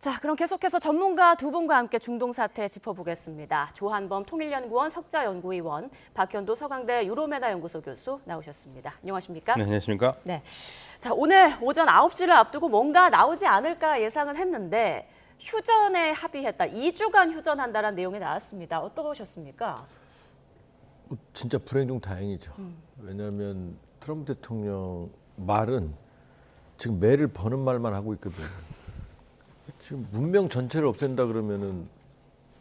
자, 그럼 계속해서 전문가 두 분과 함께 중동 사태 짚어보겠습니다. 조한범 통일연구원 석좌연구위원, 박현도 서강대 유로메다연구소 교수 나오셨습니다. 안녕하십니까? 네, 안녕하십니까? 네. 자, 오늘 오전 9시를 앞두고 뭔가 나오지 않을까 예상은 했는데 휴전에 합의했다. 2주간 휴전한다는 내용이 나왔습니다. 어떠셨습니까? 진짜 불행 중 다행이죠. 왜냐하면 트럼프 대통령 말은 지금 매를 버는 말만 하고 있거든요. 지금 문명 전체를 없앤다 그러면은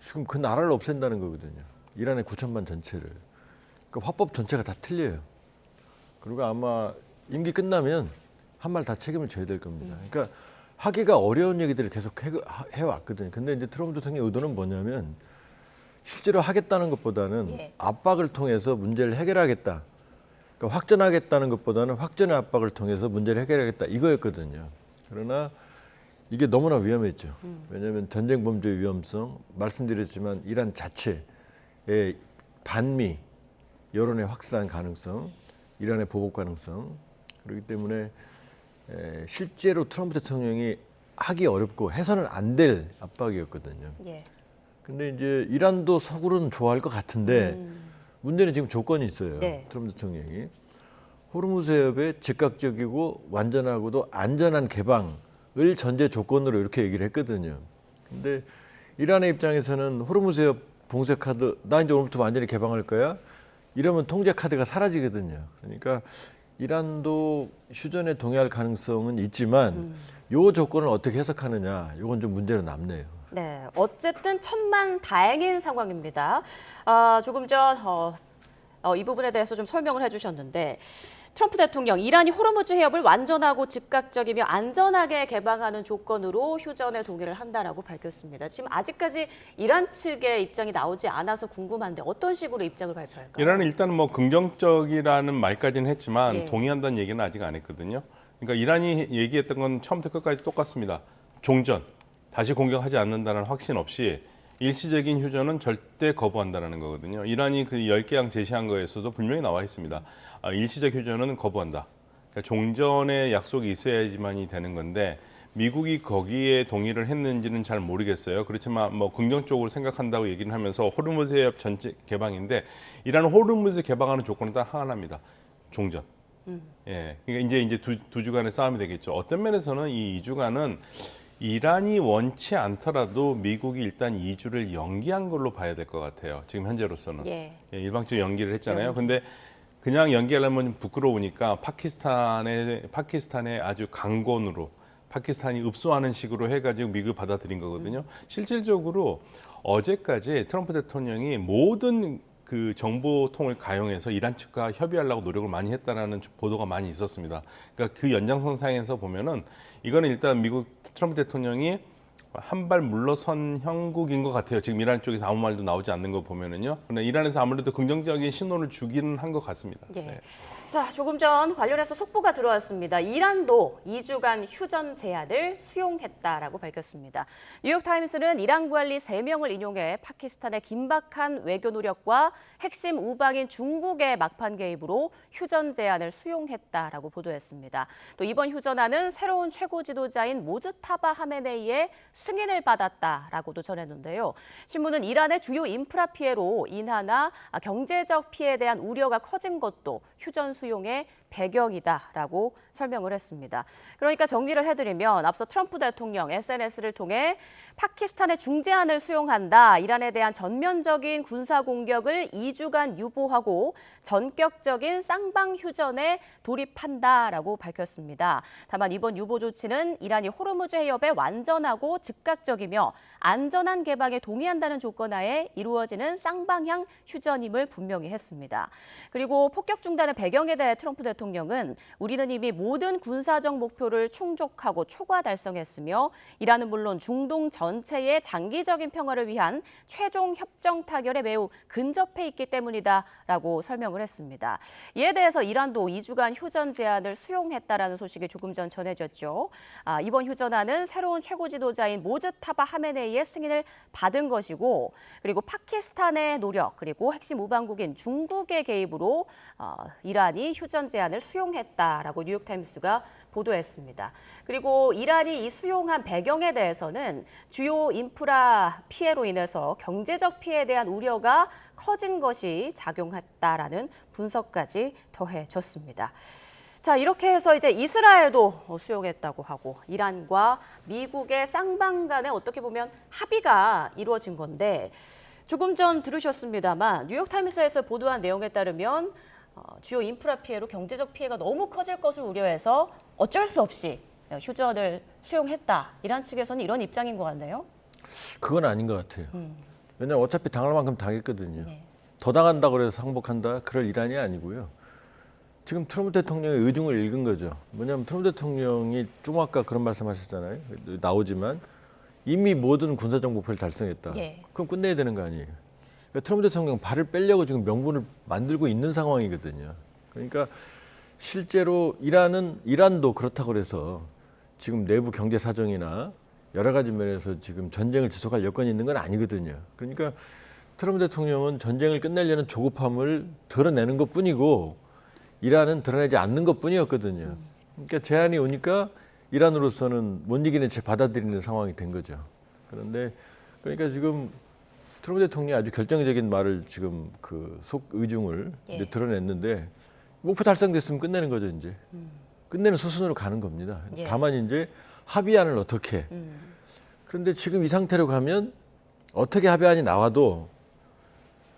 지금 그 나라를 없앤다는 거거든요. 이란의 9천만 전체를. 그 화법 전체가 다 틀려요. 그리고 아마 임기 끝나면 한 말 다 책임을 져야 될 겁니다. 그러니까 하기가 어려운 얘기들을 계속 해왔거든요. 근데 이제 트럼프 대통령의 의도는 뭐냐면 실제로 하겠다는 것보다는 압박을 통해서 문제를 해결하겠다. 그러니까 확전하겠다는 것보다는 확전의 압박을 통해서 문제를 해결하겠다. 이거였거든요. 그러나 이게 너무나 위험했죠. 왜냐하면 전쟁 범죄의 위험성, 말씀드렸지만 이란 자체의 반미 여론의 확산 가능성, 이란의 보복 가능성, 그렇기 때문에 실제로 트럼프 대통령이 하기 어렵고 해서는 안 될 압박이었거든요. 근데 이제 이란도 속으로는 좋아할 것 같은데 문제는 지금 조건이 있어요. 트럼프 대통령이 호르무즈 해협의 즉각적이고 완전하고도 안전한 개방을 전제 조건으로 이렇게 얘기를 했거든요. 근데 이란의 입장에서는 호르무즈 해협 봉쇄 카드 나 이제 오늘부터 완전히 개방할 거야. 이러면 통제 카드가 사라지거든요. 그러니까 이란도 휴전에 동의할 가능성은 있지만 요 조건을 어떻게 해석하느냐, 이건 좀 문제로 남네요. 네, 어쨌든 천만 다행인 상황입니다. 조금 전 이 부분에 대해서 좀 설명을 해주셨는데 트럼프 대통령, 이란이 호르무즈 해협을 완전하고 즉각적이며 안전하게 개방하는 조건으로 휴전에 동의를 한다라고 밝혔습니다. 지금 아직까지 이란 측의 입장이 나오지 않아서 궁금한데 어떤 식으로 입장을 발표할까요? 이란은 일단 뭐 긍정적이라는 말까지는 했지만 동의한다는 얘기는 아직 안 했거든요. 그러니까 이란이 얘기했던 건 처음부터 끝까지 똑같습니다. 종전, 다시 공격하지 않는다는 확신 없이 일시적인 휴전은 절대 거부한다는 거거든요. 이란이 그 10개항 제시한 거에서도 분명히 나와 있습니다. 일시적 휴전은 거부한다. 그러니까 종전의 약속이 있어야지만이 되는 건데 미국이 거기에 동의를 했는지는 잘 모르겠어요. 그렇지만 뭐 긍정적으로 생각한다고 얘기를 하면서 호르무즈 해협 전체 개방인데 이란은 호르무즈 개방하는 조건은 딱 하나입니다. 종전. 예, 그러니까 이제 두 주간의 싸움이 되겠죠. 어떤 면에서는 이 2주간은 이란이 원치 않더라도 미국이 일단 2주를 연기한 걸로 봐야 될 것 같아요. 지금 현재로서는. 일방적으로 연기를 했잖아요. 근데 그냥 연기하려면 부끄러우니까 파키스탄의 아주 강권으로 파키스탄이 읍소하는 식으로 해가지고 미국이 받아들인 거거든요. 실질적으로 어제까지 트럼프 대통령이 모든 그 정보통을 가용해서 이란 측과 협의하려고 노력을 많이 했다라는 보도가 많이 있었습니다. 그러니까 그 연장선상에서 보면은 이거는 일단 미국 트럼프 대통령이 한 발 물러선 형국인 것 같아요. 지금 이란 쪽에서 아무 말도 나오지 않는 거 보면은요. 그러나 이란에서 아무래도 긍정적인 신호를 주기는 한 것 같습니다. 자, 조금 전 관련해서 속보가 들어왔습니다. 이란도 2주간 휴전 제안을 수용했다라고 밝혔습니다. 뉴욕타임스는 이란 관리 3명을 인용해 파키스탄의 긴박한 외교 노력과 핵심 우방인 중국의 막판 개입으로 휴전 제안을 수용했다라고 보도했습니다. 또 이번 휴전안은 새로운 최고 지도자인 모즈타바 하메네이의 승인을 받았다라고도 전했는데요. 신문은 이란의 주요 인프라 피해로 인하나 경제적 피해에 대한 우려가 커진 것도 휴전 수용의 배경이다라고 설명을 했습니다. 그러니까 정리를 해드리면 앞서 트럼프 대통령 SNS를 통해 파키스탄의 중재안을 수용한다, 이란에 대한 전면적인 군사 공격을 2주간 유보하고 전격적인 쌍방 휴전에 돌입한다라고 밝혔습니다. 다만 이번 유보 조치는 이란이 호르무즈 해협의 완전하고 즉각적이며 안전한 개방에 동의한다는 조건 하에 이루어지는 쌍방향 휴전임을 분명히 했습니다. 그리고 폭격 중단의 배경에 대해 트럼프 대통령은 우리는 이미 모든 군사적 목표를 충족하고 초과 달성했으며 이란은 물론 중동 전체의 장기적인 평화를 위한 최종 협정 타결에 매우 근접해 있기 때문이다라고 설명을 했습니다. 이에 대해서 이란도 2주간 휴전 제안을 수용했다라는 소식이 조금 전 전해졌죠. 이번 휴전안은 새로운 최고 지도자인 모즈타바 하메네이의 승인을 받은 것이고, 그리고 파키스탄의 노력 그리고 핵심 우방국인 중국의 개입으로 이란이 휴전 제안을 제안을 수용했다라고 뉴욕타임스가 보도했습니다. 그리고 이란이 이 수용한 배경에 대해서는 주요 인프라 피해로 인해서 경제적 피해에 대한 우려가 커진 것이 작용했다라는 분석까지 더해졌습니다. 자, 이렇게 해서 이제 이스라엘도 수용했다고 하고 이란과 미국의 쌍방 간에 어떻게 보면 합의가 이루어진 건데 조금 전 들으셨습니다만 뉴욕타임스에서 보도한 내용에 따르면 주요 인프라 피해로 경제적 피해가 너무 커질 것을 우려해서 어쩔 수 없이 휴전을 수용했다. 이란 측에서는 이런 입장인 것 같네요. 그건 아닌 것 같아요. 왜냐하면 어차피 당할 만큼 당했거든요. 네. 더 당한다고 해서 항복한다? 그럴 이란이 아니고요. 지금 트럼프 대통령의 의중을 읽은 거죠. 뭐냐면 트럼프 대통령이 좀 아까 그런 말씀하셨잖아요. 나오지만 이미 모든 군사적 목표를 달성했다. 예. 그럼 끝내야 되는 거 아니에요. 그러니까 트럼프 대통령 발을 빼려고 지금 명분을 만들고 있는 상황이거든요. 그러니까 실제로 이란도 그렇다고 해서 지금 내부 경제 사정이나 여러 가지 면에서 지금 전쟁을 지속할 여건이 있는 건 아니거든요. 그러니까 트럼프 대통령은 전쟁을 끝내려는 조급함을 드러내는 것뿐이고 이란은 드러내지 않는 것뿐이었거든요. 그러니까 제안이 오니까 이란으로서는 못 이기는 채 받아들이는 상황이 된 거죠. 그런데 그러니까 지금 트럼프 대통령이 아주 결정적인 말을 지금 그 속 의중을 이제 드러냈는데 목표 달성됐으면 끝내는 거죠, 이제. 끝내는 수순으로 가는 겁니다. 예. 다만 이제 합의안을 어떻게. 그런데 지금 이 상태로 가면 어떻게 합의안이 나와도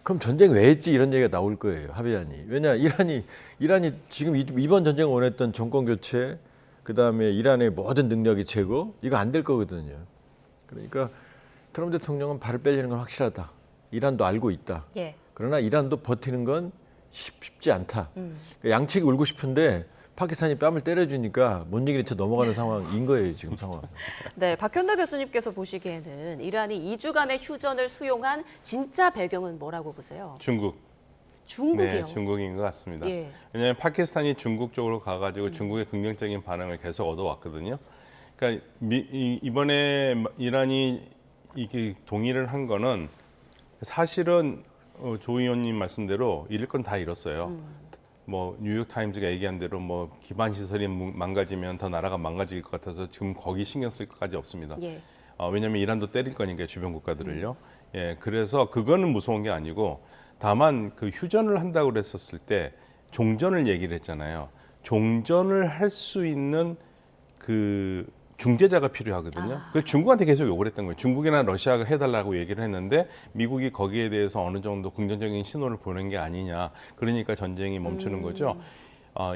그럼 전쟁 왜 했지 이런 얘기가 나올 거예요. 합의안이. 왜냐 이란이 지금 이번 전쟁을 원했던 정권 교체 그다음에 이란의 모든 능력이 제거 이거 안 될 거거든요. 그러니까 트럼프 대통령은 발을 빼려는 건 확실하다. 이란도 알고 있다. 예. 그러나 이란도 버티는 건 쉽지 않다. 그러니까 양측이 울고 싶은데 파키스탄이 뺨을 때려주니까 못 이기는 채 넘어가는 상황인 거예요. 지금 상황. 네, 박현도 교수님께서 보시기에는 이란이 2주간의 휴전을 수용한 진짜 배경은 뭐라고 보세요? 중국이요? 네, 중국인 것 같습니다. 예. 왜냐하면 파키스탄이 중국 쪽으로 가가지고 중국의 긍정적인 반응을 계속 얻어왔거든요. 그러니까 이번에 이란이 이게 동의를 한 거는 사실은 조 의원님 말씀대로 잃을 건 다 잃었어요. 뭐 뉴욕 타임즈가 얘기한 대로 뭐 기반 시설이 망가지면 더 나라가 망가질 것 같아서 지금 거기 신경 쓸 것까지 없습니다. 예. 왜냐하면 이란도 때릴 거니까 주변 국가들을요. 예, 그래서 그거는 무서운 게 아니고 다만 그 휴전을 한다고 그랬었을 때 종전을 얘기를 했잖아요. 종전을 할 수 있는 그 중재자가 필요하거든요. 그래서 중국한테 계속 요구를 했던 거예요. 중국이나 러시아가 해달라고 얘기를 했는데 미국이 거기에 대해서 어느 정도 긍정적인 신호를 보낸 게 아니냐. 그러니까 전쟁이 멈추는 거죠.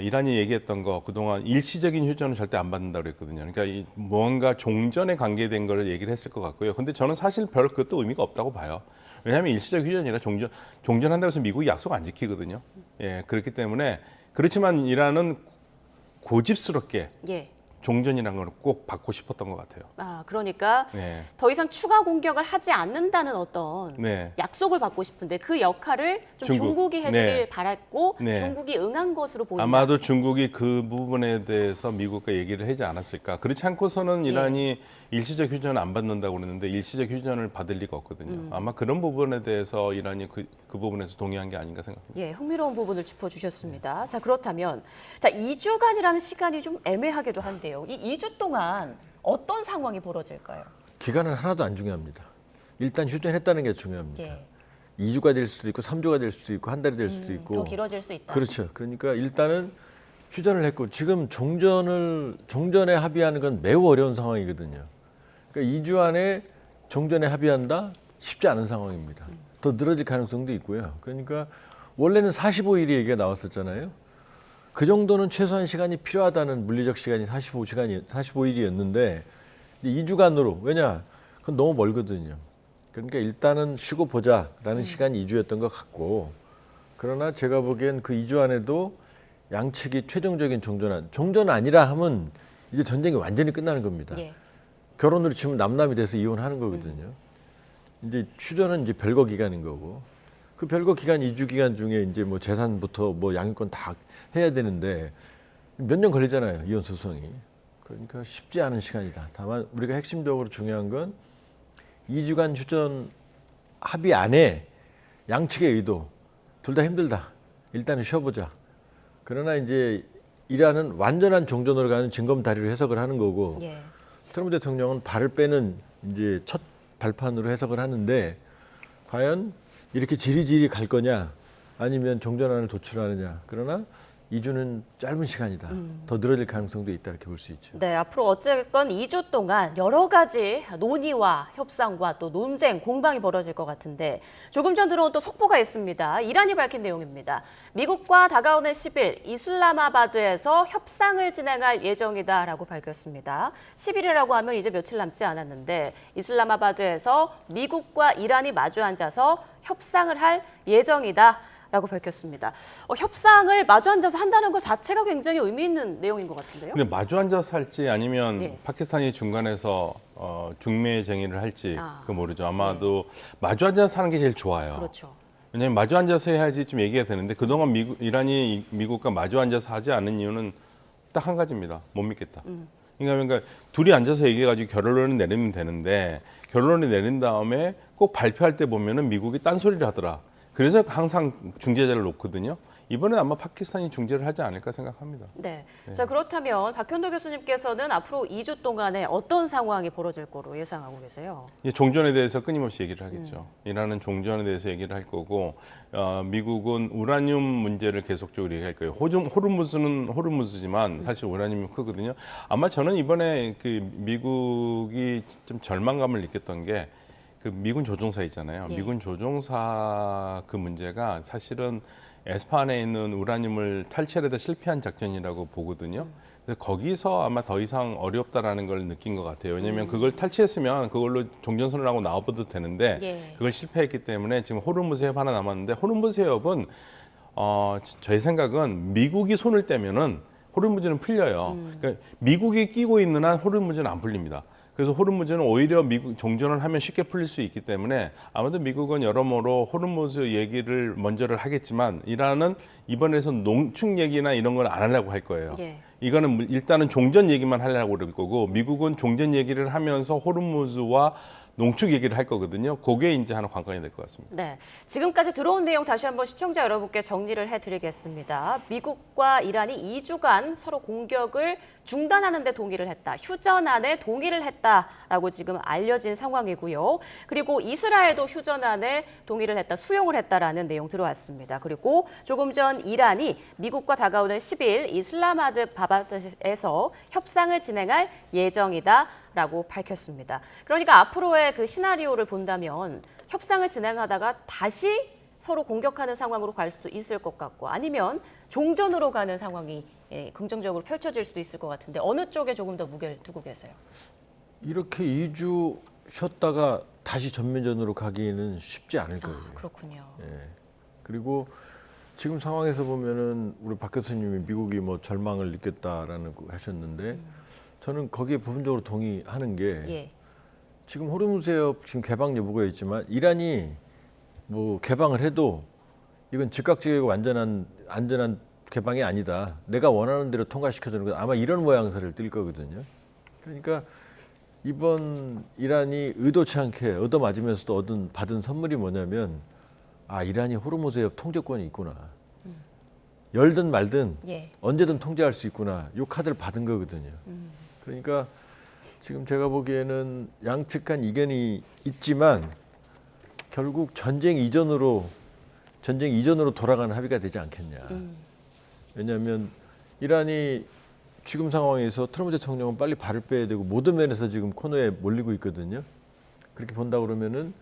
이란이 얘기했던 거 그동안 일시적인 휴전은 절대 안 받는다고 그랬거든요. 그러니까 뭔가 종전에 관계된 거를 얘기를 했을 것 같고요. 근데 저는 사실 별 그것도 의미가 없다고 봐요. 왜냐하면 일시적 휴전이라 종전한다고 해서 미국이 약속 안 지키거든요. 예, 그렇기 때문에 그렇지만 이란은 고집스럽게 예. 종전이라는 걸 꼭 받고 싶었던 것 같아요. 그러니까 네. 더 이상 추가 공격을 하지 않는다는 어떤 네. 약속을 받고 싶은데 그 역할을 좀 중국. 중국이 해주길 네. 바랐고 네. 중국이 응한 것으로 보인다. 아마도 중국이 그 부분에 대해서 미국과 얘기를 하지 않았을까. 그렇지 않고서는 이란이 일시적 휴전을 안 받는다고 그러는데 일시적 휴전을 받을 리가 없거든요. 아마 그런 부분에 대해서 이란이 그 부분에서 동의한 게 아닌가 생각합니다. 예, 흥미로운 부분을 짚어주셨습니다. 자, 그렇다면 2주간이라는 시간이 좀 애매하기도 한데요. 이 2주 동안 어떤 상황이 벌어질까요? 기간은 하나도 안 중요합니다. 일단 휴전했다는 게 중요합니다. 예. 2주가 될 수도 있고 3주가 될 수도 있고 한 달이 될 수도 있고 더 길어질 수 있다. 그렇죠. 그러니까 일단은 휴전을 했고 지금 종전에 합의하는 건 매우 어려운 상황이거든요. 그러니까 2주 안에 종전에 합의한다? 쉽지 않은 상황입니다. 더 늘어질 가능성도 있고요. 그러니까 원래는 45일이 얘기가 나왔었잖아요. 그 정도는 최소한 시간이 필요하다는 물리적 시간이 45일이었는데 2주간으로 왜냐? 그건 너무 멀거든요. 그러니까 일단은 쉬고 보자라는 시간이 2주였던 것 같고 그러나 제가 보기엔 그 2주 안에도 양측이 최종적인 종전 아니라 하면 이제 전쟁이 완전히 끝나는 겁니다. 예. 결혼으로 치면 남남이 돼서 이혼하는 거거든요. 이제 휴전은 이제 별거 기간인 거고 그 별거 기간 2주 기간 중에 이제 뭐 재산부터 뭐 양육권 다 해야 되는데 몇 년 걸리잖아요. 이혼 소송이. 그러니까 쉽지 않은 시간이다. 다만 우리가 핵심적으로 중요한 건 2주간 휴전 합의 안에 양측의 의도 둘 다 힘들다. 일단은 쉬어보자. 그러나 이제 이란은 완전한 종전으로 가는 징검다리로 해석을 하는 거고 예. 트럼프 대통령은 발을 빼는 이제 첫 발판으로 해석을 하는데 과연 이렇게 지리지리 갈 거냐 아니면 종전안을 도출하느냐. 그러나 2주는 짧은 시간이다. 더 늘어질 가능성도 있다 이렇게 볼 수 있죠. 네, 앞으로 어쨌건 2주 동안 여러 가지 논의와 협상과 또 논쟁, 공방이 벌어질 것 같은데 조금 전 들어온 또 속보가 있습니다. 이란이 밝힌 내용입니다. 미국과 다가오는 10일 이슬라마바드에서 협상을 진행할 예정이다라고 밝혔습니다. 10일이라고 하면 이제 며칠 남지 않았는데 이슬라마바드에서 미국과 이란이 마주 앉아서 협상을 할 예정이다. 라고 밝혔습니다. 협상을 마주 앉아서 한다는 것 자체가 굉장히 의미 있는 내용인 것 같은데요. 근데 마주 앉아서 할지 아니면 예. 파키스탄이 중간에서 중매 쟁의를 할지 그 모르죠. 아마도 네. 마주 앉아서 하는 게 제일 좋아요. 그렇죠. 왜냐하면 마주 앉아서 해야지 좀 얘기가 되는데 그동안 이란이 미국과 마주 앉아서 하지 않은 이유는 딱 한 가지입니다. 못 믿겠다. 그러니까 둘이 앉아서 얘기해가지고 결론을 내리면 되는데 결론을 내린 다음에 꼭 발표할 때 보면은 미국이 딴소리를 하더라. 그래서 항상 중재자를 놓거든요. 이번엔 아마 파키스탄이 중재를 하지 않을까 생각합니다. 네. 자, 그렇다면 박현도 교수님께서는 앞으로 2주 동안에 어떤 상황이 벌어질 거로 예상하고 계세요? 종전에 대해서 끊임없이 얘기를 하겠죠. 이란은 종전에 대해서 얘기를 할 거고 미국은 우라늄 문제를 계속적으로 얘기할 거예요. 호르무즈는 호르무즈지만 사실 우라늄이 크거든요. 아마 저는 이번에 그 미국이 좀 절망감을 느꼈던 게 그 미군 조종사 있잖아요. 예. 미군 조종사 그 문제가 사실은 에스파한에 있는 우라늄을 탈취하려다 실패한 작전이라고 보거든요. 그래서 거기서 아마 더 이상 어렵다라는 걸 느낀 것 같아요. 왜냐하면 그걸 탈취했으면 그걸로 종전선언을 하고 나와봐도 되는데 예. 그걸 실패했기 때문에 지금 호르무즈 해협 하나 남았는데 호르무즈 해협은 저희 생각은 미국이 손을 떼면은 호르무즈는 풀려요. 그러니까 미국이 끼고 있는 한 호르무즈는 안 풀립니다. 그래서 호르무즈는 오히려 미국 종전을 하면 쉽게 풀릴 수 있기 때문에 아마도 미국은 여러모로 호르무즈 얘기를 먼저를 하겠지만 이란은 이번에서 농축 얘기나 이런 걸 안 하려고 할 거예요. 예. 이거는 일단은 종전 얘기만 하려고 그럴 거고 미국은 종전 얘기를 하면서 호르무즈와 농축 얘기를 할 거거든요. 그게 이제 하나 관건이 될 것 같습니다. 네, 지금까지 들어온 내용 다시 한번 시청자 여러분께 정리를 해드리겠습니다. 미국과 이란이 2주간 서로 공격을 중단하는 데 동의를 했다. 휴전안에 동의를 했다라고 지금 알려진 상황이고요. 그리고 이스라엘도 휴전안에 동의를 했다, 수용을 했다라는 내용 들어왔습니다. 그리고 조금 전 이란이 미국과 다가오는 10일 이슬라마바드에서 협상을 진행할 예정이다. 라고 밝혔습니다. 그러니까 앞으로의 그 시나리오를 본다면 협상을 진행하다가 다시 서로 공격하는 상황으로 갈 수도 있을 것 같고 아니면 종전으로 가는 상황이 긍정적으로 펼쳐질 수도 있을 것 같은데 어느 쪽에 조금 더 무게를 두고 계세요? 이렇게 2주 쉬었다가 다시 전면전으로 가기는 쉽지 않을 거예요. 그렇군요. 예. 그리고 지금 상황에서 보면은 우리 박 교수님이 미국이 뭐 절망을 느꼈다라는 거 하셨는데 저는 거기에 부분적으로 동의하는 게 예. 지금 호르무즈 해협 지금 개방 여부가 있지만 이란이 뭐 개방을 해도 이건 즉각적이고 안전한 개방이 아니다. 내가 원하는 대로 통과시켜주는 것 아마 이런 모양새를 띌 거거든요. 그러니까 이번 이란이 의도치 않게 얻어맞으면서도 받은 선물이 뭐냐면 이란이 호르무즈 해협 통제권이 있구나. 열든 말든 예. 언제든 통제할 수 있구나. 이 카드를 받은 거거든요. 그러니까 지금 제가 보기에는 양측 간 이견이 있지만 결국 전쟁 이전으로 돌아가는 합의가 되지 않겠냐. 왜냐하면 이란이 지금 상황에서 트럼프 대통령은 빨리 발을 빼야 되고 모든 면에서 지금 코너에 몰리고 있거든요. 그렇게 본다 그러면은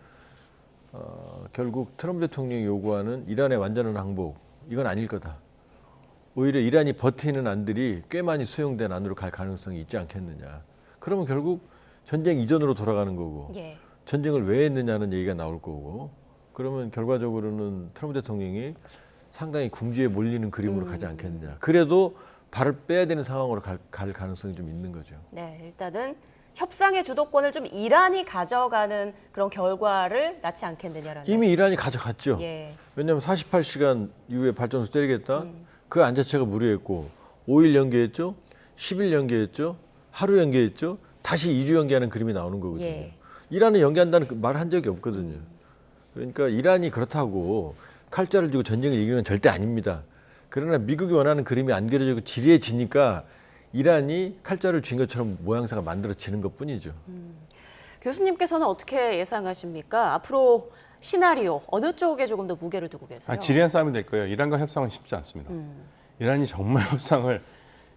결국 트럼프 대통령이 요구하는 이란의 완전한 항복 이건 아닐 거다. 오히려 이란이 버티는 안들이 꽤 많이 수용된 안으로 갈 가능성이 있지 않겠느냐. 그러면 결국 전쟁 이전으로 돌아가는 거고 예. 전쟁을 왜 했느냐는 얘기가 나올 거고 그러면 결과적으로는 트럼프 대통령이 상당히 궁지에 몰리는 그림으로 가지 않겠느냐. 그래도 발을 빼야 되는 상황으로 갈 가능성이 좀 있는 거죠. 네, 일단은 협상의 주도권을 좀 이란이 가져가는 그런 결과를 낳지 않겠느냐라는. 이미 이란이 가져갔죠. 예. 왜냐하면 48시간 이후에 발전소 때리겠다. 그 안 자체가 무리했고 5일 연기했죠. 10일 연기했죠. 하루 연기했죠. 다시 2주 연기하는 그림이 나오는 거거든요. 예. 이란은 연기한다는 말 한 적이 없거든요. 그러니까 이란이 그렇다고 칼자를 쥐고 전쟁을 이기는 건 절대 아닙니다. 그러나 미국이 원하는 그림이 안 그려지고 지리해지니까 이란이 칼자를 쥔 것처럼 모양새가 만들어지는 것뿐이죠. 교수님께서는 어떻게 예상하십니까? 앞으로 시나리오 어느 쪽에 조금 더 무게를 두고 계세요? 지리한 싸움이 될 거예요. 이란과 협상은 쉽지 않습니다. 이란이 정말 협상을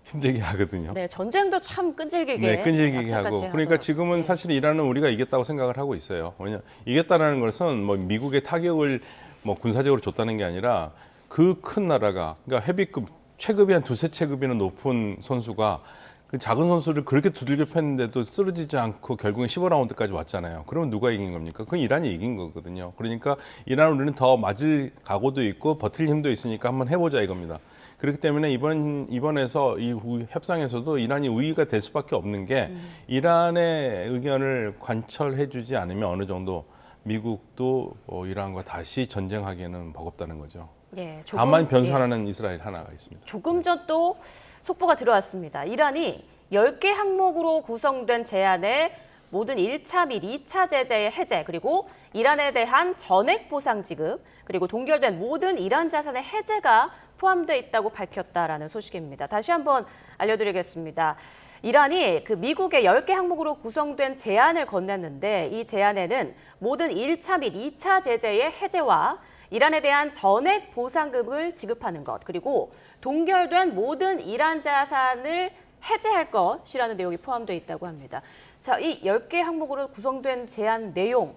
힘들게 하거든요. 네, 전쟁도 참 끈질기게 네, 끈질기게 하고. 악착같이 그러니까 하더라고요. 지금은 네. 사실 이란은 우리가 이겼다고 생각을 하고 있어요. 왜냐 이겼다라는 것은 뭐 미국의 타격을 뭐 군사적으로 줬다는 게 아니라 그 큰 나라가 그러니까 헤비급 체급이 한 두세 체급이나 높은 선수가 그 작은 선수를 그렇게 두들겨 팼는데도 쓰러지지 않고 결국은 15라운드까지 왔잖아요. 그러면 누가 이긴 겁니까? 그건 이란이 이긴 거거든요. 그러니까 이란 우리는 더 맞을 각오도 있고 버틸 힘도 있으니까 한번 해보자 이겁니다. 그렇기 때문에 이번에서 이 협상에서도 이란이 우위가 될 수밖에 없는 게 이란의 의견을 관철해주지 않으면 어느 정도 미국도 이란과 다시 전쟁하기에는 버겁다는 거죠. 예, 다만 변수하나는 이스라엘 하나가 있습니다. 조금 전 또 속보가 들어왔습니다. 이란이 10개 항목으로 구성된 제안에 모든 1차 및 2차 제재의 해제, 그리고 이란에 대한 전액 보상 지급, 그리고 동결된 모든 이란 자산의 해제가 포함되어 있다고 밝혔다라는 소식입니다. 다시 한번 알려드리겠습니다. 이란이 그 미국의 10개 항목으로 구성된 제안을 건넸는데 이 제안에는 모든 1차 및 2차 제재의 해제와 이란에 대한 전액 보상금을 지급하는 것, 그리고 동결된 모든 이란 자산을 해제할 것이라는 내용이 포함되어 있다고 합니다. 자, 이 10개 항목으로 구성된 제안 내용,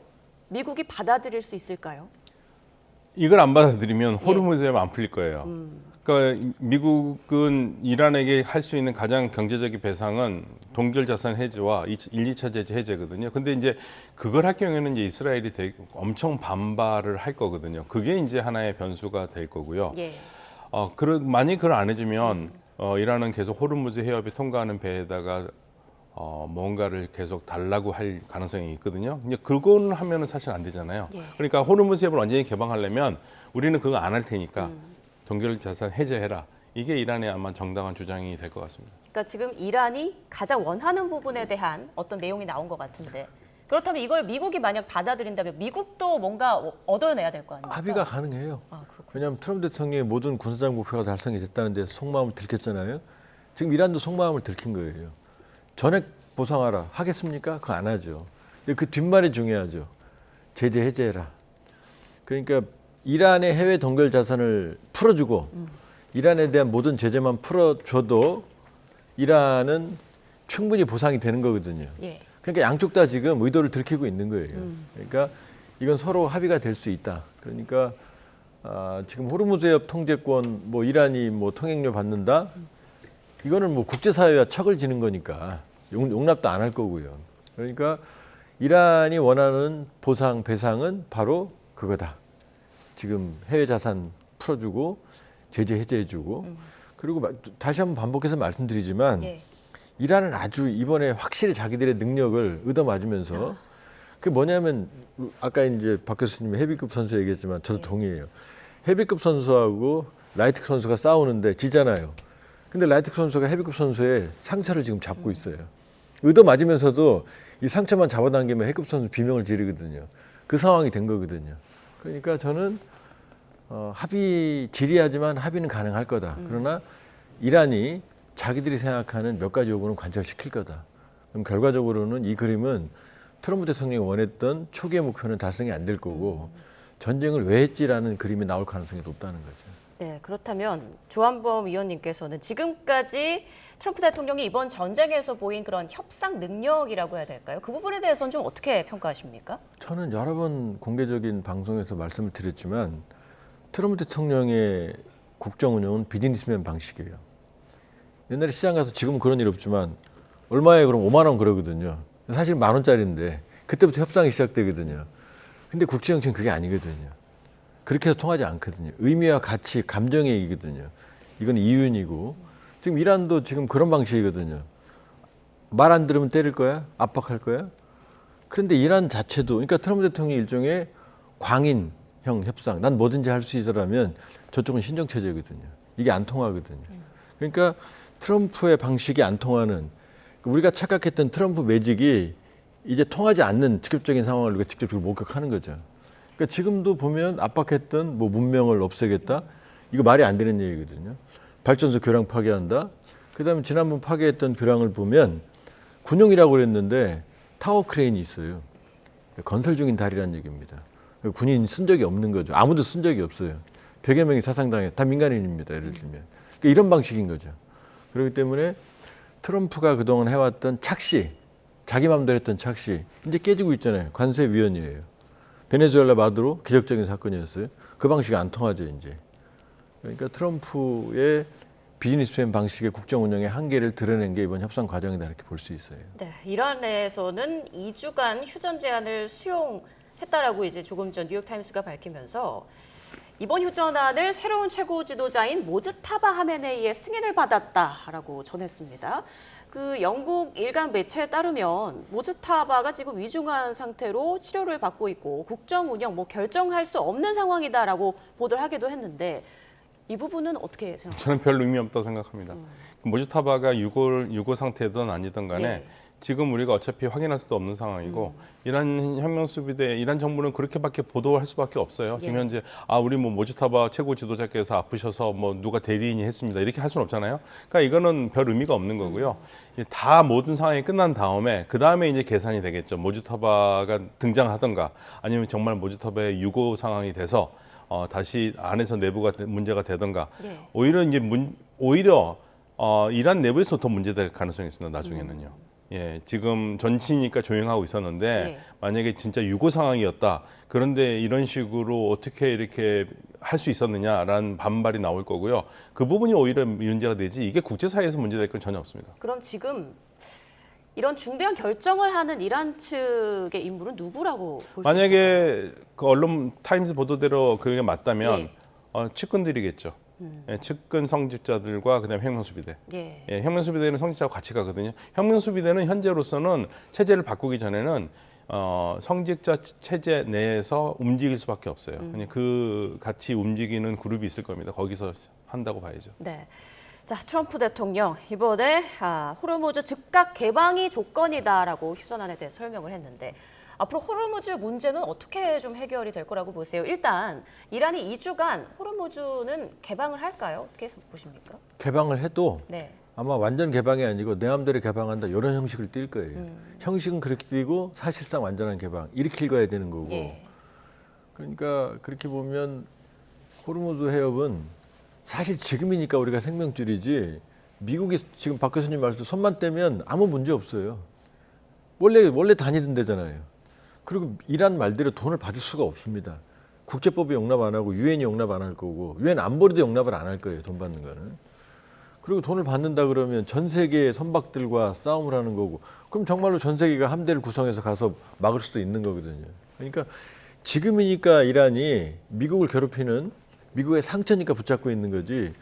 미국이 받아들일 수 있을까요? 이걸 안 받아들이면 호르무즈에만 안 풀릴 거예요. 그러니까 미국은 이란에게 할 수 있는 가장 경제적인 배상은 동결 자산 해제와 1, 2차 제재 해제거든요. 근데 이제 그걸 할 경우에는 이제 이스라엘이 엄청 반발을 할 거거든요. 그게 이제 하나의 변수가 될 거고요. 예. 만약 그걸 안 해주면 이란은 계속 호르무즈 해협에 통과하는 배에다가 뭔가를 계속 달라고 할 가능성이 있거든요. 근데 그거는 하면은 사실 안 되잖아요. 예. 그러니까 호르무즈 해협을 완전히 개방하려면 우리는 그거 안 할 테니까 동결 자산 해제해라. 이게 이란의 아마 정당한 주장이 될 것 같습니다. 그러니까 지금 이란이 가장 원하는 부분에 대한 어떤 내용이 나온 것 같은데 그렇다면 이걸 미국이 만약 받아들인다면 미국도 뭔가 얻어내야 될 거 아닙니까? 합의가 가능해요. 아, 그렇군요. 왜냐하면 트럼프 대통령의 모든 군사적 목표가 달성이 됐다는데 속마음을 들켰잖아요. 지금 이란도 속마음을 들킨 거예요. 전액 보상하라 하겠습니까? 그거 안 하죠. 그 뒷말이 중요하죠. 제재 해제해라. 그러니까 이란의 해외 동결 자산을 풀어주고 이란에 대한 모든 제재만 풀어줘도 이란은 충분히 보상이 되는 거거든요. 예. 그러니까 양쪽 다 지금 의도를 들키고 있는 거예요. 그러니까 이건 서로 합의가 될 수 있다. 그러니까 지금 호르무즈 해협 통제권 뭐 이란이 뭐 통행료 받는다. 이거는 뭐 국제사회와 척을 지는 거니까 용납도 안 할 거고요. 그러니까 이란이 원하는 보상 배상은 바로 그거다. 지금 해외 자산 풀어주고 제재 해제해주고 그리고 다시 한번 반복해서 말씀드리지만 예. 이란은 아주 이번에 확실히 자기들의 능력을 얻어맞으면서 그게 뭐냐면 아까 이제 박 교수님이 헤비급 선수 얘기했지만 저도 동의해요. 헤비급 선수하고 라이트급 선수가 싸우는데 지잖아요. 근데 라이트급 선수가 헤비급 선수의 상처를 지금 잡고 있어요. 얻어맞으면서도 이 상처만 잡아당기면 헤비급 선수 비명을 지르거든요. 그 상황이 된 거거든요. 그러니까 저는 합의 지리하지만 합의는 가능할 거다. 그러나 이란이 자기들이 생각하는 몇 가지 요구는 관철시킬 거다. 그럼 결과적으로는 이 그림은 트럼프 대통령이 원했던 초기의 목표는 달성이 안 될 거고 전쟁을 왜 했지라는 그림이 나올 가능성이 높다는 거죠. 네, 그렇다면 조한범 위원님께서는 지금까지 트럼프 대통령이 이번 전쟁에서 보인 그런 협상 능력이라고 해야 될까요? 그 부분에 대해서는 좀 어떻게 평가하십니까? 저는 여러 번 공개적인 방송에서 말씀을 드렸지만 트럼프 대통령의 국정 운영은 비즈니스맨 방식이에요. 옛날에 시장 가서 지금은 그런 일 없지만 얼마에 그럼 5만 원 그러거든요. 사실 10,000원짜리인데 그때부터 협상이 시작되거든요. 근데 국제 정치는 그게 아니거든요. 그렇게 해서 통하지 않거든요. 의미와 가치, 감정의 얘기거든요. 이건 이윤이고 지금 이란도 지금 그런 방식이거든요. 말 안 들으면 때릴 거야? 압박할 거야? 그런데 이란 자체도 그러니까 트럼프 대통령이 일종의 광인형 협상. 난 뭐든지 할 수 있어라면 저쪽은 신정체제거든요. 이게 안 통하거든요. 그러니까 트럼프의 방식이 안 통하는 우리가 착각했던 트럼프 매직이 이제 통하지 않는 직접적인 상황을 우리가 직접 목격하는 거죠. 그러니까 지금도 보면 압박했던 뭐 문명을 없애겠다 이거 말이 안 되는 얘기거든요. 발전소 교량 파괴한다. 그다음에 지난번 파괴했던 교량을 보면 군용이라고 그랬는데 타워 크레인이 있어요. 건설 중인 다리라는 얘기입니다. 군인 쓴 적이 없는 거죠. 아무도 쓴 적이 없어요. 100여 명이 사상당해. 다 민간인입니다. 예를 들면. 그러니까 이런 방식인 거죠. 그렇기 때문에 트럼프가 그동안 해왔던 착시, 자기 마음대로 했던 착시 이제 깨지고 있잖아요. 관세 위헌이에요. 베네수엘라 마두로 기적적인 사건이었어요. 그 방식이 안 통하죠 이제. 그러니까 트럼프의 비즈니스 팬 방식의 국정 운영의 한계를 드러낸 게 이번 협상 과정이다 이렇게 볼 수 있어요. 네, 이란에서는 2주간 휴전 제한을 수용했다라고 이제 조금 전 뉴욕타임스가 밝히면서 이번 휴전안을 새로운 최고 지도자인 모즈타바 하메네이의 승인을 받았다라고 전했습니다. 그 영국 일간 매체에 따르면 모즈타바가 지금 위중한 상태로 치료를 받고 있고 국정 운영 결정할 수 없는 상황이다라고 보도를 하기도 했는데 이 부분은 어떻게 생각하세요? 저는 별 의미 없다고 생각합니다. 모즈타바가 유고 상태든 아니든 간에 예. 지금 우리가 어차피 확인할 수도 없는 상황이고 이란 혁명수비대 이란 정부는 그렇게밖에 보도할 수밖에 없어요. 예. 지금 현재 우리 모즈타바 최고 지도자께서 아프셔서 누가 대리인이 했습니다. 이렇게 할 수는 없잖아요. 그러니까 이거는 별 의미가 없는 거고요. 다 모든 상황이 끝난 다음에 그 다음에 이제 계산이 되겠죠. 모즈타바가 등장하던가 아니면 정말 모즈타바의 유고 상황이 돼서 다시 안에서 내부가 문제가 되던가 예. 오히려 이란 내부에서 더 문제될 가능성이 있습니다. 나중에는요. 예, 지금 전치니까 조용하고 있었는데 예. 만약에 진짜 유고 상황이었다. 그런데 이런 식으로 어떻게 이렇게 할 수 있었느냐라는 반발이 나올 거고요. 그 부분이 오히려 문제가 되지 이게 국제사회에서 문제될 건 전혀 없습니다. 그럼 지금 이런 중대한 결정을 하는 이란 측의 인물은 누구라고 볼 수 있을까요? 만약에 그 언론 타임스 보도대로 그게 맞다면 예. 측근들이겠죠. 예, 측근 성직자들과 그다음에 혁명수비대. 예. 예, 혁명수비대는 성직자와 같이 가거든요. 혁명수비대는 현재로서는 체제를 바꾸기 전에는 성직자 체제 내에서 움직일 수밖에 없어요. 그냥 그 같이 움직이는 그룹이 있을 겁니다. 거기서 한다고 봐야죠. 네. 자, 트럼프 대통령 이번에 호르무즈 즉각 개방이 조건이다라고 휴전안에 대해 설명을 했는데 앞으로 호르무즈 문제는 어떻게 좀 해결이 될 거라고 보세요? 일단 이란이 2주간 호르무즈는 개방을 할까요? 어떻게 보십니까? 개방을 해도 네. 아마 완전 개방이 아니고 내 마음대로 개방한다 이런 형식을 띌 거예요. 형식은 그렇게 띄고 사실상 완전한 개방 이렇게 읽어야 되는 거고. 예. 그러니까 그렇게 보면 호르무즈 해협은 사실 지금이니까 우리가 생명줄이지 미국이 지금 박 교수님 말씀 손만 떼면 아무 문제 없어요. 원래 다니던 데잖아요. 그리고 이란 말대로 돈을 받을 수가 없습니다. 국제법이 용납 안 하고 유엔이 용납 안 할 거고 유엔 안보리도 용납을 안 할 거예요. 돈 받는 거는. 그리고 돈을 받는다 그러면 전 세계의 선박들과 싸움을 하는 거고 그럼 정말로 전 세계가 함대를 구성해서 가서 막을 수도 있는 거거든요. 그러니까 지금이니까 이란이 미국을 괴롭히는 미국의 상처니까 붙잡고 있는 거지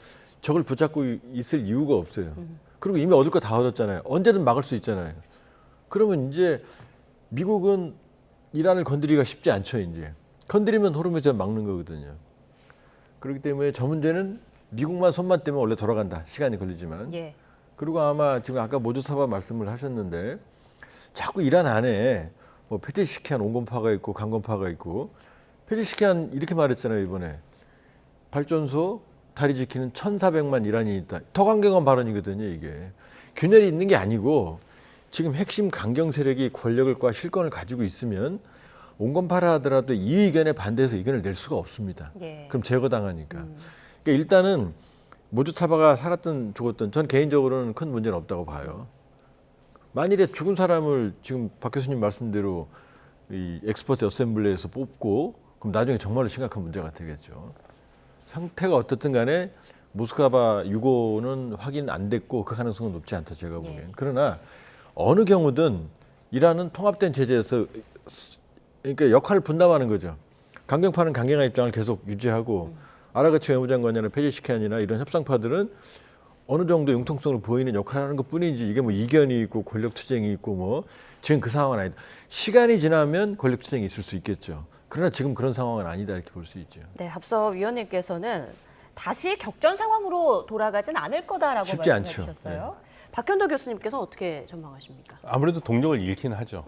저걸 붙잡고 있을 이유가 없어요. 그리고 이미 얻을 거 다 얻었잖아요. 언제든 막을 수 있잖아요. 그러면 이제 미국은 이란을 건드리기가 쉽지 않죠. 이제 건드리면 호르무즈 막는 거거든요. 그렇기 때문에 저 문제는 미국만 손만 떼면 원래 돌아간다. 시간이 걸리지만. 예. 그리고 아마 지금 아까 모즈타바 말씀을 하셨는데 자꾸 이란 안에 페제시키안 온건파가 있고 강건파가 있고 페제시키안 이렇게 말했잖아요. 이번에 발전소 다리 지키는 1,400만 이란이 있다. 더 강경한 발언이거든요. 이게 균열이 있는 게 아니고 지금 핵심 강경 세력이 권력과 실권을 가지고 있으면 온건파라 하더라도 이 의견에 반대해서 의견을 낼 수가 없습니다. 예. 그럼 제거당하니까. 그러니까 일단은 모즈타바가 살았든 죽었든 전 개인적으로는 큰 문제는 없다고 봐요. 만일에 죽은 사람을 지금 박 교수님 말씀대로 이 엑스퍼트 어셈블리에서 뽑고 그럼 나중에 정말로 심각한 문제가 되겠죠. 상태가 어떻든 간에 모스크바 유고는 확인 안 됐고 그 가능성은 높지 않다 제가 보기엔. 예. 그러나 어느 경우든 이란은 통합된 체제에서 그러니까 역할을 분담하는 거죠. 강경파는 강경한 입장을 계속 유지하고 아라가치 외무장관이나 페제시키안이나 이런 협상파들은 어느 정도 융통성을 보이는 역할을 하는 것뿐이지 이게 이견이 있고 권력 투쟁이 있고 지금 그 상황은 아니다. 시간이 지나면 권력 투쟁이 있을 수 있겠죠. 그러나 지금 그런 상황은 아니다 이렇게 볼 수 있죠. 네, 앞서 위원님께서는 다시 격전 상황으로 돌아가진 않을 거다라고 쉽지 말씀해 않죠. 주셨어요. 박현도 교수님께서는 어떻게 전망하십니까? 아무래도 동력을 잃긴 하죠.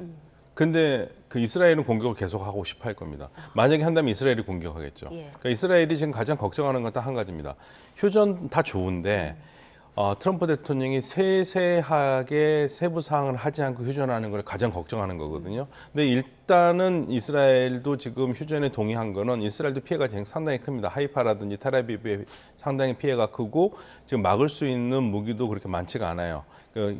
근데 그 이스라엘은 공격을 계속하고 싶어 할 겁니다. 만약에 한다면 이스라엘이 공격하겠죠. 예. 그러니까 이스라엘이 지금 가장 걱정하는 건 딱 한 가지입니다. 휴전 다 좋은데 트럼프 대통령이 세세하게 세부 사항을 하지 않고 휴전하는 걸 가장 걱정하는 거거든요. 근데 일단은 이스라엘도 지금 휴전에 동의한 거는 이스라엘도 피해가 상당히 큽니다. 하이파라든지 텔아비브에 상당히 피해가 크고 지금 막을 수 있는 무기도 그렇게 많지가 않아요.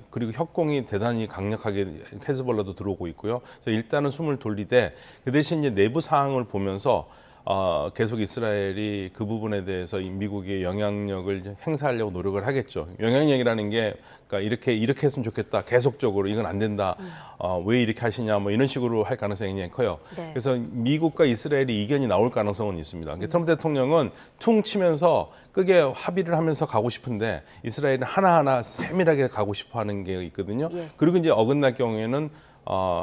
그리고 협공이 대단히 강력하게 헤즈볼라도 들어오고 있고요. 그래서 일단은 숨을 돌리되 그 대신 이제 내부 사항을 보면서 계속 이스라엘이 그 부분에 대해서 미국의 영향력을 행사하려고 노력을 하겠죠. 영향력이라는 게 그러니까 이렇게 했으면 좋겠다. 계속적으로 이건 안 된다. 왜 이렇게 하시냐 뭐 이런 식으로 할 가능성이 굉장히 커요. 네. 그래서 미국과 이스라엘이 이견이 나올 가능성은 있습니다. 트럼프 대통령은 퉁 치면서 끄게 합의를 하면서 가고 싶은데 이스라엘은 하나하나 세밀하게 가고 싶어 하는 게 있거든요. 예. 그리고 이제 어긋날 경우에는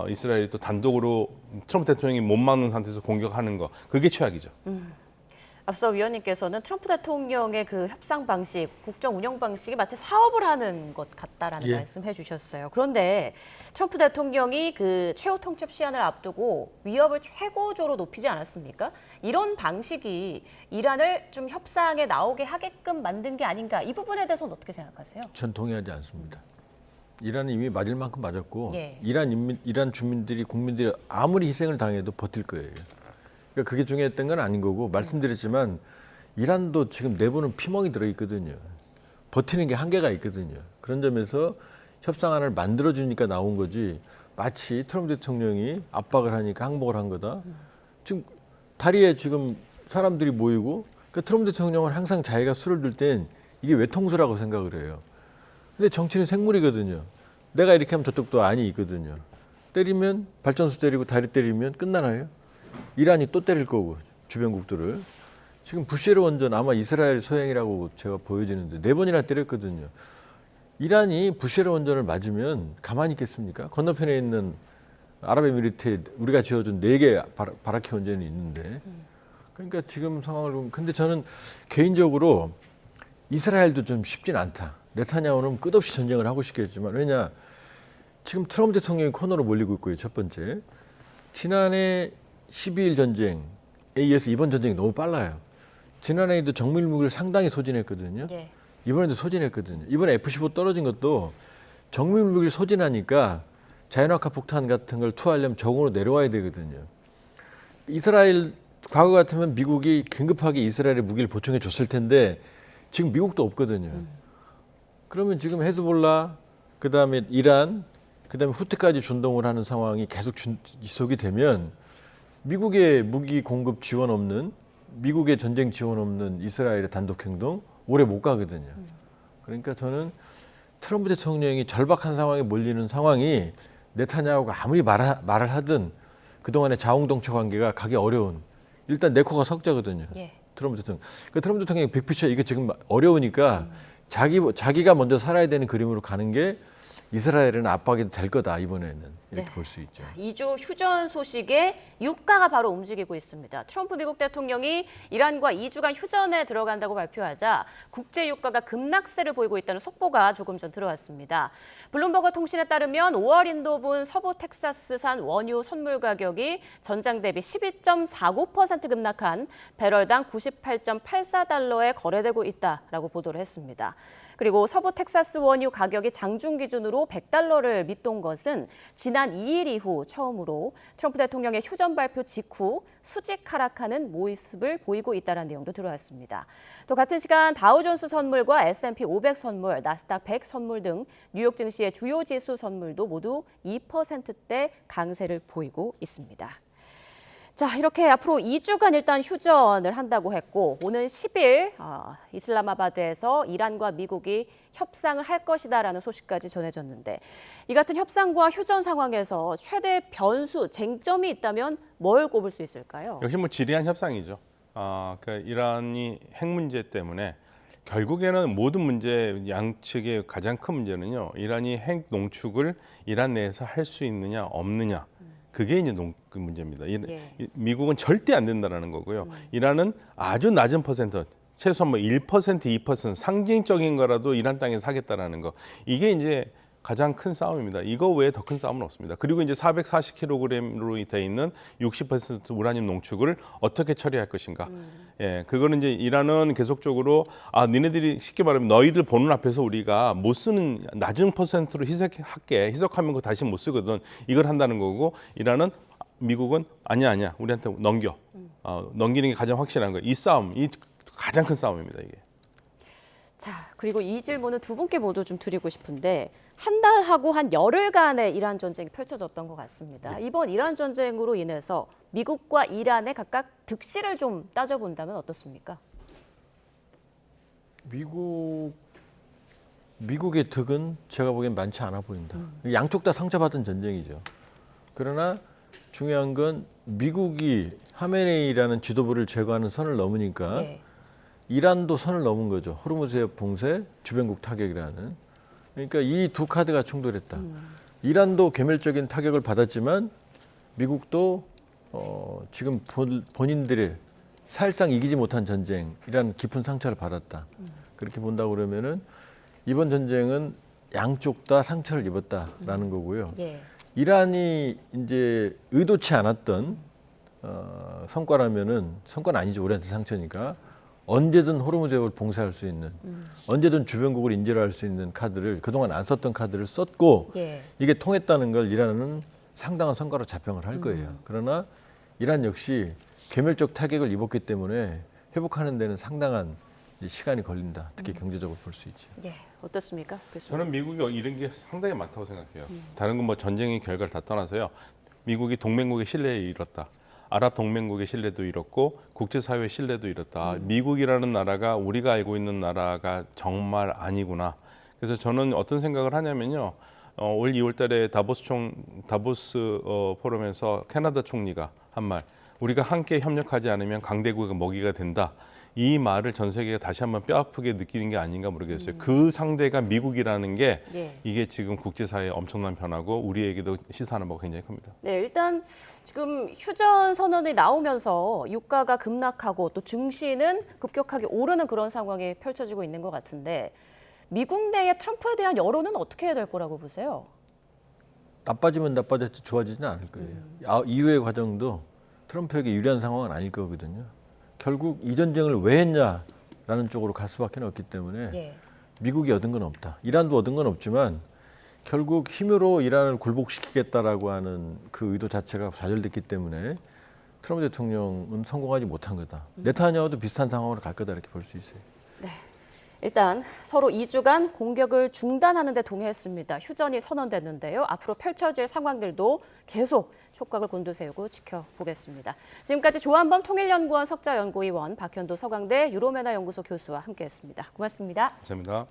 이스라엘이 또 단독으로 트럼프 대통령이 못 막는 상태에서 공격하는 거 그게 최악이죠. 앞서 위원님께서는 트럼프 대통령의 그 협상 방식, 국정 운영 방식이 마치 사업을 하는 것 같다라는 예. 말씀해 주셨어요. 그런데 트럼프 대통령이 그 최후 통첩 시한을 앞두고 위협을 최고조로 높이지 않았습니까? 이런 방식이 이란을 좀 협상에 나오게 하게끔 만든 게 아닌가? 이 부분에 대해서는 어떻게 생각하세요? 전 동의하지 않습니다. 이란은 이미 맞을 만큼 맞았고 예. 이란 주민들이 국민들이 아무리 희생을 당해도 버틸 거예요. 그러니까 그게 중요했던 건 아닌 거고 말씀드렸지만 이란도 지금 내부는 피멍이 들어 있거든요. 버티는 게 한계가 있거든요. 그런 점에서 협상안을 만들어주니까 나온 거지 마치 트럼프 대통령이 압박을 하니까 항복을 한 거다. 지금 다리에 지금 사람들이 모이고 그러니까 트럼프 대통령은 항상 자기가 술을 들 땐 이게 외통수라고 생각을 해요. 근데 정치는 생물이거든요. 내가 이렇게 하면 저쪽도 안이 있거든요. 때리면 발전소 때리고 다리 때리면 끝나나요? 이란이 또 때릴 거고 주변국들을. 지금 부쉐르 원전 아마 이스라엘 소행이라고 제가 보여지는데 4번이나 때렸거든요. 이란이 부쉐르 원전을 맞으면 가만히 있겠습니까? 건너편에 있는 아랍에미리트에 우리가 지어준 4개 바라케 원전이 있는데 그러니까 지금 상황을 보면 근데 저는 개인적으로 이스라엘도 좀 쉽진 않다. 네타냐후는 끝없이 전쟁을 하고 싶겠지만 왜냐 지금 트럼프 대통령이 코너로 몰리고 있고요. 첫 번째 지난해 12일 전쟁에 의해서 이번 전쟁이 너무 빨라요. 지난해에도 정밀 무기를 상당히 소진했거든요. 예. 이번에도 소진했거든요. 이번에 F-15 떨어진 것도 정밀 무기를 소진하니까 자연학화 폭탄 같은 걸 투하하려면 적으로 내려와야 되거든요. 이스라엘 과거 같으면 미국이 긴급하게 이스라엘에 무기를 보충해 줬을 텐데 지금 미국도 없거든요. 그러면 지금 헤즈볼라, 그다음에 이란, 그다음에 후티까지 준동을 하는 상황이 계속 지속이 되면 미국의 무기 공급 지원 없는, 미국의 전쟁 지원 없는 이스라엘의 단독 행동 오래 못 가거든요. 그러니까 저는 트럼프 대통령이 절박한 상황에 몰리는 상황이 네타냐후가 아무리 말을 하든 그동안의 자웅동체 관계가 가기 어려운 일단 내 코가 석자거든요. 예. 트럼프 대통령. 그 트럼프 대통령이 빅피처 이거 지금 어려우니까 자기가 먼저 살아야 되는 그림으로 가는 게 이스라엘은 압박이 될 거다 이번에는 이렇게 네. 볼 수 있죠. 2주 휴전 소식에 유가가 바로 움직이고 있습니다. 트럼프 미국 대통령이 이란과 2주간 휴전에 들어간다고 발표하자 국제 유가가 급락세를 보이고 있다는 속보가 조금 전 들어왔습니다. 블룸버그 통신에 따르면 5월 인도분 서부 텍사스산 원유 선물 가격이 전장 대비 12.49% 급락한 배럴당 98.84달러에 거래되고 있다라고 보도를 했습니다. 그리고 서부 텍사스 원유 가격이 장중 기준으로 100달러를 밑돈 것은 지난 2일 이후 처음으로 트럼프 대통령의 휴전 발표 직후 수직 하락하는 모습을 보이고 있다는 내용도 들어왔습니다. 또 같은 시간 다우존스 선물과 S&P 500 선물, 나스닥 100 선물 등 뉴욕 증시의 주요 지수 선물도 모두 2%대 강세를 보이고 있습니다. 자, 이렇게 앞으로 2주간 일단 휴전을 한다고 했고 오는 10일 이슬라마바드에서 이란과 미국이 협상을 할 것이다라는 소식까지 전해졌는데 이 같은 협상과 휴전 상황에서 최대 변수, 쟁점이 있다면 뭘 꼽을 수 있을까요? 역시 뭐 지리한 협상이죠. 그러니까 이란이 핵 문제 때문에 결국에는 모든 문제 양측의 가장 큰 문제는요. 이란이 핵 농축을 이란 내에서 할 수 있느냐 없느냐. 그게 이제 그 문제입니다. 예. 미국은 절대 안 된다라는 거고요. 이란은 아주 낮은 퍼센트, 최소한 뭐 1%, 2% 상징적인 거라도 이란 땅에서 하겠다라는 거. 이게 이제 가장 큰 싸움입니다. 이거 외에 더 큰 싸움은 없습니다. 그리고 이제 440kg으로 돼 있는 60% 우라늄 농축을 어떻게 처리할 것인가. 예, 그거는 이제 이란은 계속적으로 니네들이 쉽게 말하면 너희들 보는 앞에서 우리가 못 쓰는 낮은 퍼센트로 희석하면 그거 다시 못 쓰거든. 이걸 한다는 거고 이란은 미국은 아니야 우리한테 넘겨. 넘기는 게 가장 확실한 거예요. 이 싸움, 이 가장 큰 싸움입니다 이게. 자, 그리고 이 질문은 두 분께 모두 좀 드리고 싶은데 한 달하고 한 열흘간의 이란 전쟁이 펼쳐졌던 것 같습니다. 이번 이란 전쟁으로 인해서 미국과 이란의 각각 득실을 좀 따져본다면 어떻습니까? 미국의 득은 제가 보기엔 많지 않아 보인다. 양쪽 다 상처받은 전쟁이죠. 그러나 중요한 건 미국이 하메네이라는 지도부를 제거하는 선을 넘으니까 네. 이란도 선을 넘은 거죠. 호르무즈의 봉쇄, 주변국 타격이라는. 그러니까 이 두 카드가 충돌했다. 이란도 개멸적인 타격을 받았지만 미국도 지금 본인들의 사실상 이기지 못한 전쟁이라는 깊은 상처를 받았다. 그렇게 본다고 그러면은 이번 전쟁은 양쪽 다 상처를 입었다라는 거고요. 예. 이란이 이제 의도치 않았던 성과라면은 성과는 아니죠. 우리한테 상처니까 언제든 호르무즈해협을 봉쇄할 수 있는, 언제든 주변국을 인질할 수 있는 카드를 그동안 안 썼던 카드를 썼고 예. 이게 통했다는 걸 이란은 상당한 성과로 자평을 할 거예요. 그러나 이란 역시 개멸적 타격을 입었기 때문에 회복하는 데는 상당한 시간이 걸린다. 특히 경제적으로 볼 수 있죠. 예. 어떻습니까, 교수님? 저는 미국이 이런 게 상당히 많다고 생각해요. 다른 건 뭐 전쟁의 결과를 다 떠나서요. 미국이 동맹국의 신뢰를 잃었다. 아랍 동맹국의 신뢰도 잃었고 국제사회의 신뢰도 잃었다. 미국이라는 나라가 우리가 알고 있는 나라가 정말 아니구나. 그래서 저는 어떤 생각을 하냐면요. 올 2월 달에 다보스 포럼에서 캐나다 총리가 한 말. 우리가 함께 협력하지 않으면 강대국의 먹이가 된다. 이 말을 전 세계가 다시 한번 뼈아프게 느끼는 게 아닌가 모르겠어요. 그 상대가 미국이라는 게 예. 이게 지금 국제사회에 엄청난 변화고 우리에게도 시사하는 바가 굉장히 큽니다. 네, 일단 지금 휴전 선언이 나오면서 유가가 급락하고 또 증시는 급격하게 오르는 그런 상황이 펼쳐지고 있는 것 같은데 미국 내의 트럼프에 대한 여론은 어떻게 해야 될 거라고 보세요? 나빠지면 나빠졌지 좋아지지는 않을 거예요. 이후의 과정도 트럼프에게 유리한 상황은 아닐 거거든요. 결국 이 전쟁을 왜 했냐라는 쪽으로 갈 수밖에 없기 때문에 예. 미국이 얻은 건 없다. 이란도 얻은 건 없지만 결국 힘으로 이란을 굴복시키겠다라고 하는 그 의도 자체가 좌절됐기 때문에 트럼프 대통령은 성공하지 못한 거다. 네타냐후도 비슷한 상황으로 갈 거다 이렇게 볼 수 있어요. 일단 서로 2주간 공격을 중단하는 데 동의했습니다. 휴전이 선언됐는데요. 앞으로 펼쳐질 상황들도 계속 촉각을 곤두세우고 지켜보겠습니다. 지금까지 조한범 통일연구원 석좌연구위원, 박현도 서강대 유로메나 연구소 교수와 함께했습니다. 고맙습니다. 감사합니다.